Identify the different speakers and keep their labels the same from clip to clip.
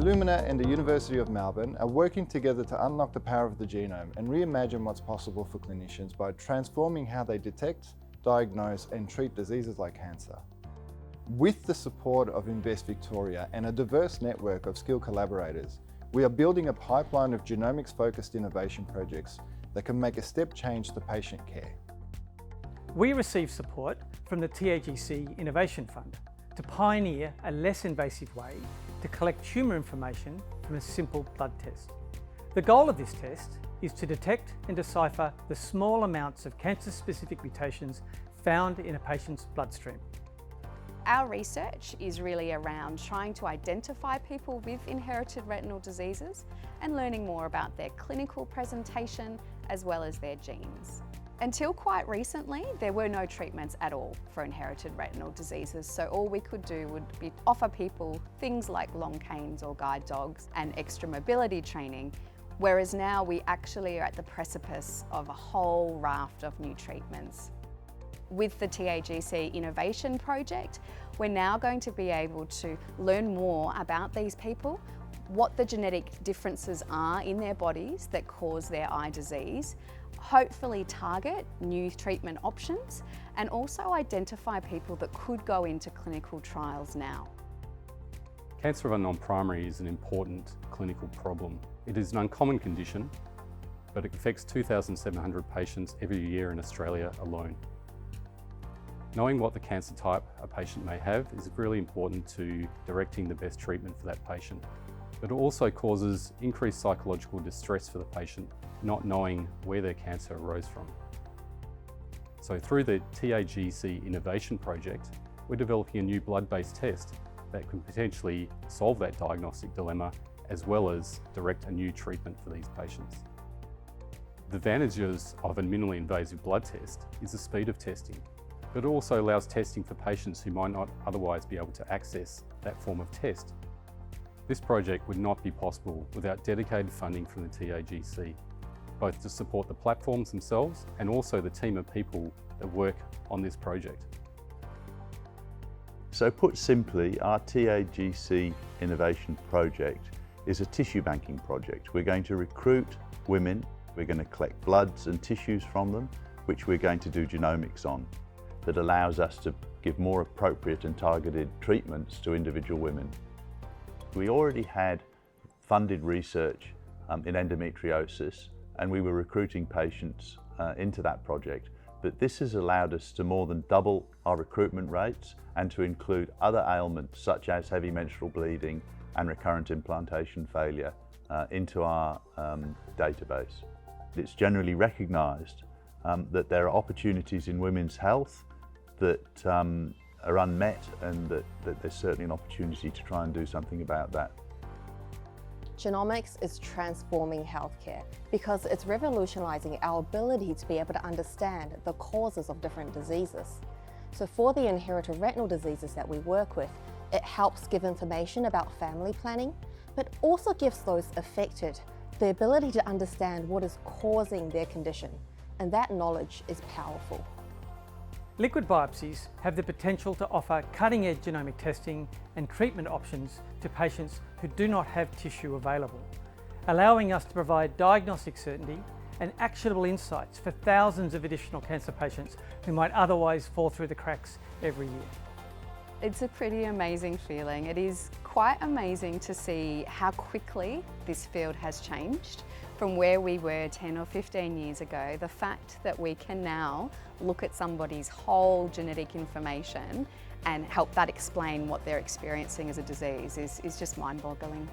Speaker 1: Illumina and the University of Melbourne are working together to unlock the power of the genome and reimagine what's possible for clinicians by transforming how they detect, diagnose and treat diseases like cancer. With the support of Invest Victoria and a diverse network of skilled collaborators, we are building a pipeline of genomics-focused innovation projects that can make a step change to patient care.
Speaker 2: We receive support from the TAGC Innovation Fund to pioneer a less invasive way to collect tumour information from a simple blood test. The goal of this test is to detect and decipher the small amounts of cancer-specific mutations found in a patient's bloodstream.
Speaker 3: Our research is really around trying to identify people with inherited retinal diseases and learning more about their clinical presentation as well as their genes. Until quite recently, there were no treatments at all for inherited retinal diseases, so all we could do would be offer people things like long canes or guide dogs and extra mobility training, whereas now we actually are at the precipice of a whole raft of new treatments. With the TAGC Innovation Project, we're now going to be able to learn more about these people, what the genetic differences are in their bodies that cause their eye disease, hopefully target new treatment options, and also identify people that could go into clinical trials now.
Speaker 4: Cancer of unknown primary is an important clinical problem. It is an uncommon condition, but it affects 2,700 patients every year in Australia alone. Knowing what the cancer type a patient may have is really important to directing the best treatment for that patient. But it also causes increased psychological distress for the patient, not knowing where their cancer arose from. So through the TAGC Innovation Project, we're developing a new blood-based test that can potentially solve that diagnostic dilemma as well as direct a new treatment for these patients. The advantages of a minimally invasive blood test is the speed of testing, but it also allows testing for patients who might not otherwise be able to access that form of test. This project would not be possible without dedicated funding from the TAGC, both to support the platforms themselves and also the team of people that work on this project.
Speaker 5: So put simply, our TAGC Innovation Project is a tissue banking project. We're going to recruit women, we're going to collect bloods and tissues from them, which we're going to do genomics on, that allows us to give more appropriate and targeted treatments to individual women. We already had funded research in endometriosis, and we were recruiting patients into that project. But this has allowed us to more than double our recruitment rates and to include other ailments such as heavy menstrual bleeding and recurrent implantation failure into our database. It's generally recognised that there are opportunities in women's health that are unmet, and that there's certainly an opportunity to try and do something about that.
Speaker 6: Genomics is transforming healthcare because it's revolutionising our ability to be able to understand the causes of different diseases. So for the inherited retinal diseases that we work with, it helps give information about family planning, but also gives those affected the ability to understand what is causing their condition, and that knowledge is powerful.
Speaker 2: Liquid biopsies have the potential to offer cutting-edge genomic testing and treatment options to patients who do not have tissue available, allowing us to provide diagnostic certainty and actionable insights for thousands of additional cancer patients who might otherwise fall through the cracks every year.
Speaker 3: It's a pretty amazing feeling. It is quite amazing to see how quickly this field has changed from where we were 10 or 15 years ago. The fact that we can now look at somebody's whole genetic information and help that explain what they're experiencing as a disease is just mind-boggling.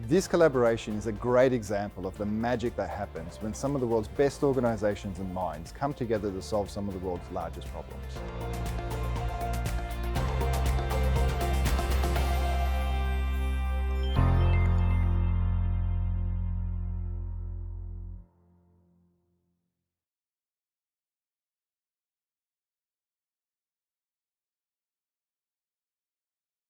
Speaker 1: This collaboration is a great example of the magic that happens when some of the world's best organisations and minds come together to solve some of the world's largest problems.